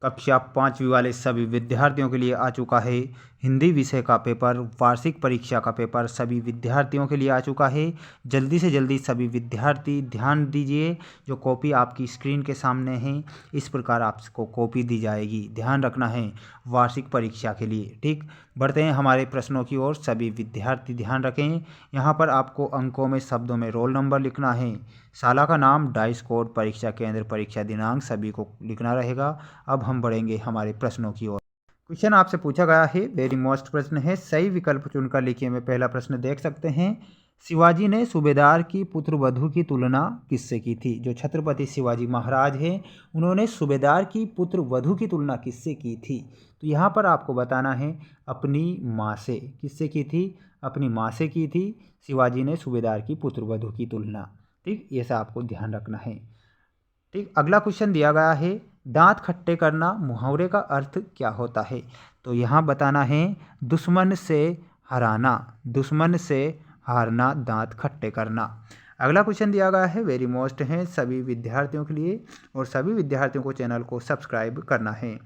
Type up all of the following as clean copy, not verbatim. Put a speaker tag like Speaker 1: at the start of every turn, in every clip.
Speaker 1: कक्षा 5वीं वाले सभी विद्यार्थियों के लिए आ चुका है हिंदी विषय का पेपर। वार्षिक परीक्षा का पेपर सभी विद्यार्थियों के लिए आ चुका है। जल्दी से जल्दी सभी विद्यार्थी ध्यान दीजिए, जो कॉपी आपकी स्क्रीन के सामने है इस प्रकार आपको कॉपी दी जाएगी, ध्यान रखना है वार्षिक परीक्षा के लिए। ठीक, बढ़ते हैं हमारे प्रश्नों की ओर। सभी विद्यार्थी ध्यान रखें, यहाँ पर आपको अंकों में शब्दों में रोल नंबर लिखना है, शाला का नाम, डाइस कोड, परीक्षा केंद्र, परीक्षा दिनांक सभी को लिखना रहेगा। अब हम बढ़ेंगे हमारे प्रश्नों की ओर। क्वेश्चन आपसे पूछा गया है, वेरी मोस्ट प्रश्न है, सही विकल्प चुनकर लिखिए। में पहला प्रश्न देख सकते हैं, शिवाजी ने सूबेदार की पुत्रवधू की तुलना किससे की थी? जो छत्रपति शिवाजी महाराज हैं उन्होंने सूबेदार की पुत्रवधू की तुलना किससे की थी? तो यहाँ पर आपको बताना है अपनी माँ से। किससे की थी? अपनी माँ से की थी शिवाजी ने सूबेदार की पुत्रवधू की तुलना। ठीक, ये सब आपको ध्यान रखना है। ठीक, अगला क्वेश्चन दिया गया है, दांत खट्टे करना मुहावरे का अर्थ क्या होता है? तो यहाँ बताना है दुश्मन से हराना, दुश्मन से हारना, दांत खट्टे करना। अगला क्वेश्चन दिया गया है, वेरी मोस्ट है सभी विद्यार्थियों के लिए, और सभी विद्यार्थियों को चैनल को सब्सक्राइब करना है।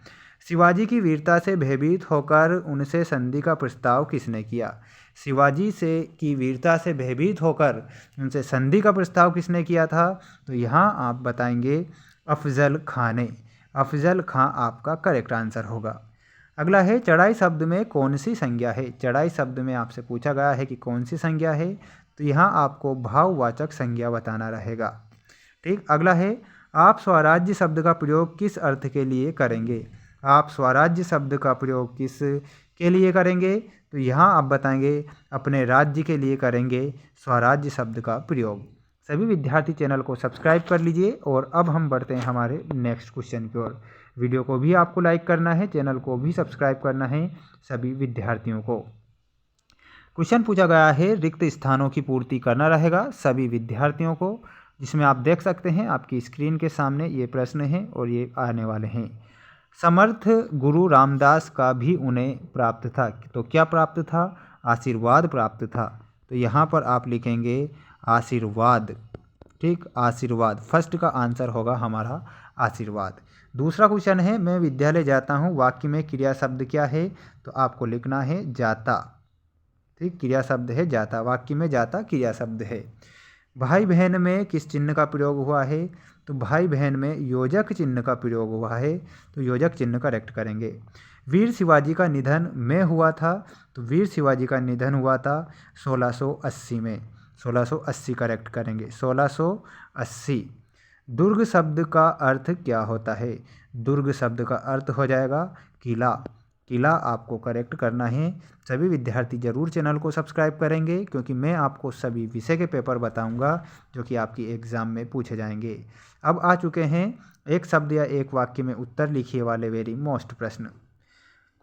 Speaker 1: शिवाजी की वीरता से भयभीत होकर उनसे संधि का प्रस्ताव किसने किया? शिवाजी से की वीरता से भयभीत होकर उनसे संधि का प्रस्ताव किसने किया था? तो यहाँ आप बताएंगे अफजल खां ने। अफजल खां आपका करेक्ट आंसर होगा। अगला है, चढ़ाई शब्द में कौन सी संज्ञा है? चढ़ाई शब्द में आपसे पूछा गया है कि कौन सी संज्ञा है, तो यहाँ आपको भाववाचक संज्ञा बताना रहेगा। ठीक, अगला है, आप स्वराज्य शब्द का प्रयोग किस अर्थ के लिए करेंगे? आप स्वराज्य शब्द का प्रयोग किस के लिए करेंगे? तो यहाँ आप बताएंगे अपने राज्य के लिए करेंगे स्वराज्य शब्द का प्रयोग। सभी विद्यार्थी चैनल को सब्सक्राइब कर लीजिए, और अब हम बढ़ते हैं हमारे नेक्स्ट क्वेश्चन की ओर। वीडियो को भी आपको लाइक करना है, चैनल को भी सब्सक्राइब करना है सभी विद्यार्थियों को। क्वेश्चन पूछा गया है, रिक्त स्थानों की पूर्ति करना रहेगा सभी विद्यार्थियों को, जिसमें आप देख सकते हैं आपकी स्क्रीन के सामने ये प्रश्न हैं और ये आने वाले हैं। समर्थ गुरु रामदास का भी उन्हें प्राप्त था, तो क्या प्राप्त था? आशीर्वाद प्राप्त था। तो यहाँ पर आप लिखेंगे आशीर्वाद। ठीक, आशीर्वाद फर्स्ट का आंसर होगा हमारा आशीर्वाद। दूसरा क्वेश्चन है, मैं विद्यालय जाता हूँ, वाक्य में क्रिया शब्द क्या है? तो आपको लिखना है जाता। ठीक, क्रिया शब्द है जाता, वाक्य में जाता क्रिया शब्द है। भाई बहन में किस चिन्ह का प्रयोग हुआ है? तो भाई बहन में योजक चिन्ह का प्रयोग हुआ है, तो योजक चिन्ह करेक्ट करेंगे। वीर शिवाजी का निधन में हुआ था, तो वीर शिवाजी का निधन हुआ था 1680 में, 1680 करेक्ट करेंगे, 1680। दुर्ग शब्द का अर्थ क्या होता है? दुर्ग शब्द का अर्थ हो जाएगा किला। किला आपको करेक्ट करना है। सभी विद्यार्थी जरूर चैनल को सब्सक्राइब करेंगे, क्योंकि मैं आपको सभी विषय के पेपर बताऊंगा जो कि आपकी एग्ज़ाम में पूछे जाएंगे। अब आ चुके हैं एक शब्द या एक वाक्य में उत्तर लिखिए वाले वेरी मोस्ट प्रश्न।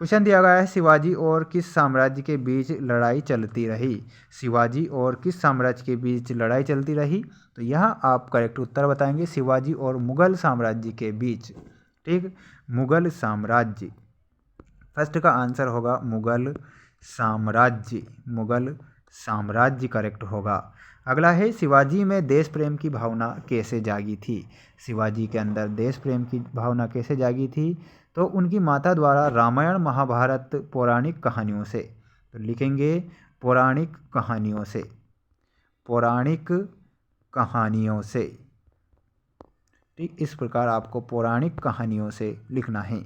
Speaker 1: क्वेश्चन दिया गया है, शिवाजी और किस साम्राज्य के बीच लड़ाई चलती रही? शिवाजी और किस साम्राज्य के बीच लड़ाई चलती रही? तो यहाँ आप करेक्ट उत्तर बताएंगे शिवाजी और मुगल साम्राज्य के बीच। ठीक, मुगल साम्राज्य फर्स्ट का आंसर होगा मुगल साम्राज्य, मुगल साम्राज्य करेक्ट होगा। अगला है, शिवाजी में देश प्रेम की भावना कैसे जागी थी? शिवाजी के अंदर देश प्रेम की भावना कैसे जागी थी? तो उनकी माता द्वारा रामायण महाभारत पौराणिक कहानियों से। तो लिखेंगे पौराणिक कहानियों से, पौराणिक कहानियों से। ठीक, इस प्रकार आपको पौराणिक कहानियों से लिखना है।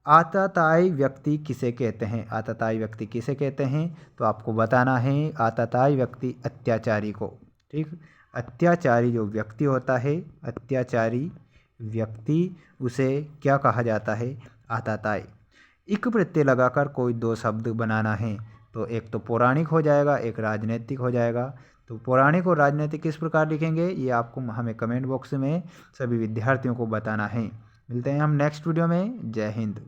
Speaker 1: आतताई व्यक्ति किसे कहते हैं? आतताई व्यक्ति किसे कहते हैं? तो आपको बताना है आतताई व्यक्ति अत्याचारी को। ठीक, अत्याचारी जो व्यक्ति होता है, अत्याचारी व्यक्ति, उसे क्या कहा जाता है? आतताई। इक प्रत्यय लगाकर कोई दो शब्द बनाना है, तो एक तो पौराणिक हो जाएगा, एक राजनीतिक हो जाएगा। तो पौराणिक और राजनीतिक किस प्रकार लिखेंगे ये आपको हमें कमेंट बॉक्स में सभी विद्यार्थियों को बताना है। मिलते हैं हम नेक्स्ट वीडियो में। जय हिंद।